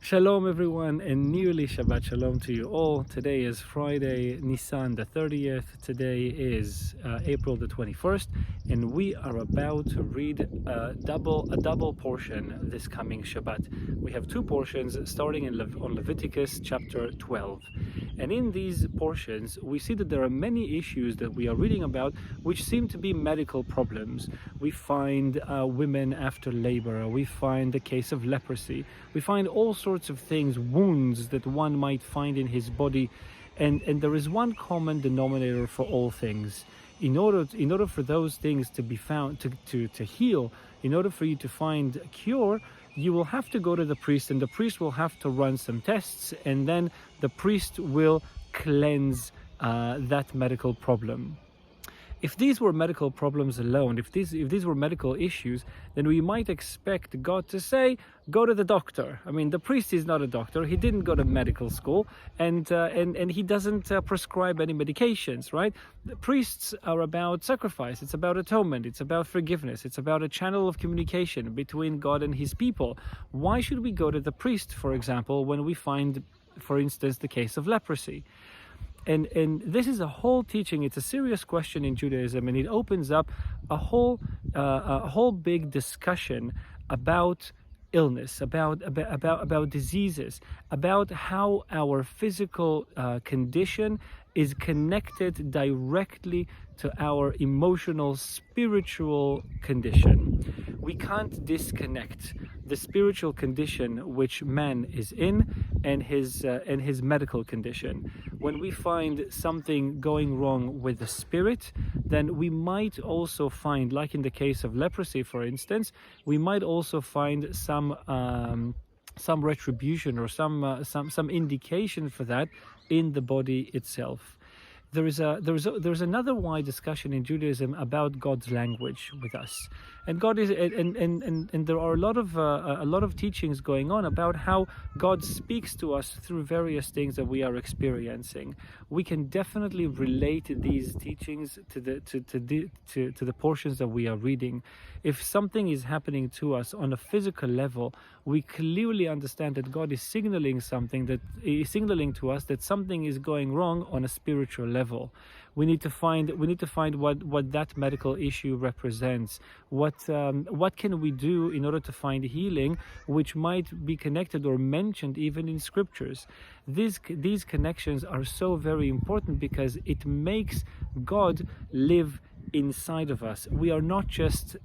Shalom everyone, and nearly Shabbat Shalom to you all. Today is Friday, Nisan the 30th. Today is April the 21st, and we are about to read a double portion this coming Shabbat. We have two portions starting on Leviticus chapter 12. And in these portions, we see that there are many issues that we are reading about which seem to be medical problems. We find women after labor, we find the case of leprosy, we find all sorts of things, wounds that one might find in his body, and there is one common denominator for all things. In order for those things to be found, to heal, in order for you to find a cure, you will have to go to the priest, and the priest will have to run some tests, and then the priest will cleanse that medical problem. If these were medical problems alone, if these were medical issues, then we might expect God to say, go to the doctor. I mean, the priest is not a doctor. He didn't go to medical school, and he doesn't prescribe any medications, right? The priests are about sacrifice. It's about atonement. It's about forgiveness. It's about a channel of communication between God and his people. Why should we go to the priest, for example, when we find, for instance, the case of leprosy? And this is a whole teaching. It's a serious question in Judaism, and it opens up a whole big discussion about illness, about diseases, about how our physical condition is connected directly to our emotional, spiritual condition. We can't disconnect the spiritual condition which man is in and his medical condition. When we find something going wrong with the spirit, then we might also find, like in the case of leprosy, for instance, we might also find some retribution or some indication for that in the body itself. There's another wide discussion in Judaism about God's language with us, and God is and there are a lot of teachings going on about how God speaks to us through various things that we are experiencing. We can definitely relate these teachings to the portions that we are reading. If something is happening to us on a physical level, we clearly understand that God is signaling to us that something is going wrong on a spiritual level. We need to find what that medical issue represents. What can we do in order to find healing, which might be connected or mentioned even in scriptures. These connections are so very important because it makes God live inside of us. We're not just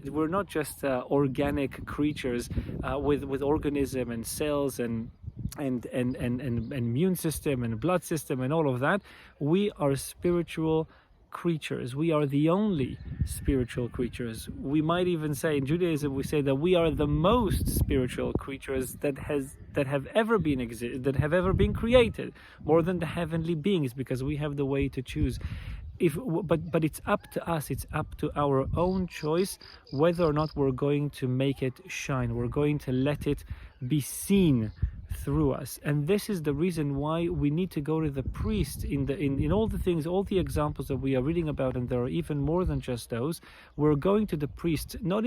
organic creatures with organism and cells and immune system and blood system and all of that. We are spiritual creatures. We are the only spiritual creatures. We might even say in Judaism, we say that we are the most spiritual creatures that have ever been created, more than the heavenly beings, because we have the way to choose. But it's up to us, it's up to our own choice whether or not we're going to make it shine, we're going to let it be seen through us. And this is the reason why we need to go to the priest in all the things, all the examples that we are reading about, and there are even more than just those. We're going to the priest when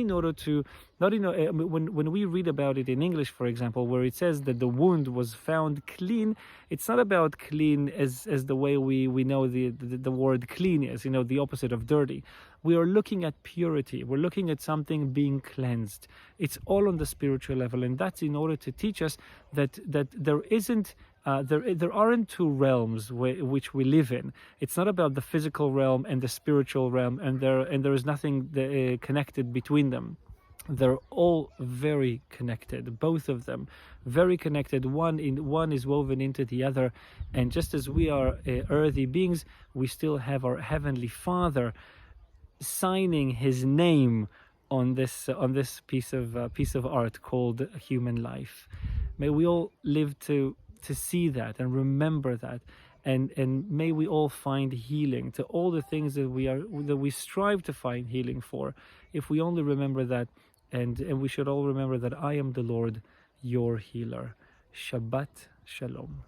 we read about it in English, for example, where it says that the wound was found clean. It's not about clean as the way we know the word clean is, the opposite of dirty. We are looking at purity. We're looking at something being cleansed. It's all on the spiritual level, and that's in order to teach us that there isn't there aren't two realms which we live in. It's not about the physical realm and the spiritual realm, and there is nothing connected between them. They're all very connected, both of them, very connected. One is woven into the other, and just as we are earthy beings, we still have our Heavenly Father signing His name on this piece of art called human life. May we all live to see that and remember that, and may we all find healing to all the things that we strive to find healing for. If we only remember that. And we should all remember that I am the Lord, your healer. Shabbat Shalom.